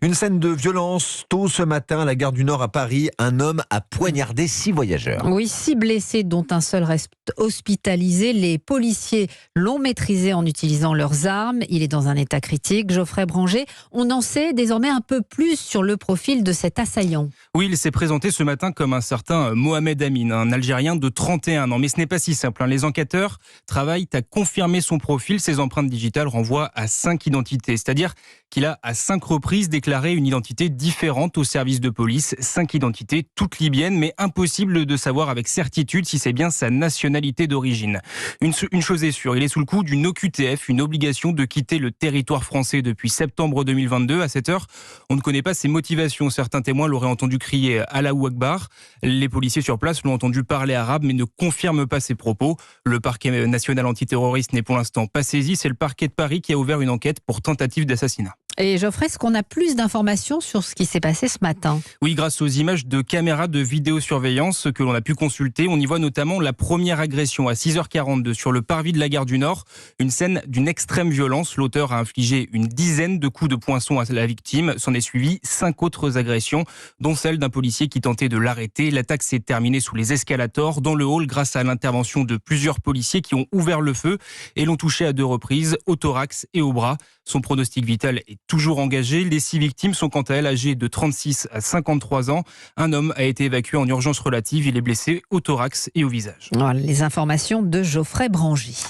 Une scène de violence tôt ce matin à la gare du Nord à Paris. Un homme a poignardé 6 voyageurs. Oui, 6 blessés dont un seul reste hospitalisé. Les policiers l'ont maîtrisé en utilisant leurs armes. Il est dans un état critique. Geoffrey Branger, on en sait désormais un peu plus sur le profil de cet assaillant. Oui, il s'est présenté ce matin comme un certain Mohamed Amin, un Algérien de 31 ans. Mais ce n'est pas si simple. Les enquêteurs travaillent à confirmer son profil. Ses empreintes digitales renvoient à 5 identités. C'est-à-dire qu'il a à 5 reprises déclaré une identité différente au service de police. 5 identités, toutes libyennes, mais impossible de savoir avec certitude si c'est bien sa nationalité d'origine. Une chose est sûre, il est sous le coup d'une OQTF, une obligation de quitter le territoire français depuis septembre 2022. À cette heure, on ne connaît pas ses motivations. Certains témoins l'auraient entendu crier « Allahu Akbar ». Les policiers sur place l'ont entendu parler arabe, mais ne confirment pas ses propos. Le parquet national antiterroriste n'est pour l'instant pas saisi. C'est le parquet de Paris qui a ouvert une enquête pour tentative d'assassinat. Et Geoffrey, est-ce qu'on a plus d'informations sur ce qui s'est passé ce matin ? Oui, grâce aux images de caméras de vidéosurveillance que l'on a pu consulter, on y voit notamment la première agression à 6h42 sur le parvis de la gare du Nord. Une scène d'une extrême violence. L'auteur a infligé une dizaine de coups de poinçon à la victime. S'en est suivi 5 autres agressions, dont celle d'un policier qui tentait de l'arrêter. L'attaque s'est terminée sous les escalators, dans le hall, grâce à l'intervention de plusieurs policiers qui ont ouvert le feu et l'ont touché à 2 reprises, au thorax et au bras. Son pronostic vital est toujours engagé. Les 6 victimes sont quant à elles âgées de 36 à 53 ans. Un homme a été évacué en urgence relative. Il est blessé au thorax et au visage. Voilà, les informations de Geoffrey Branger.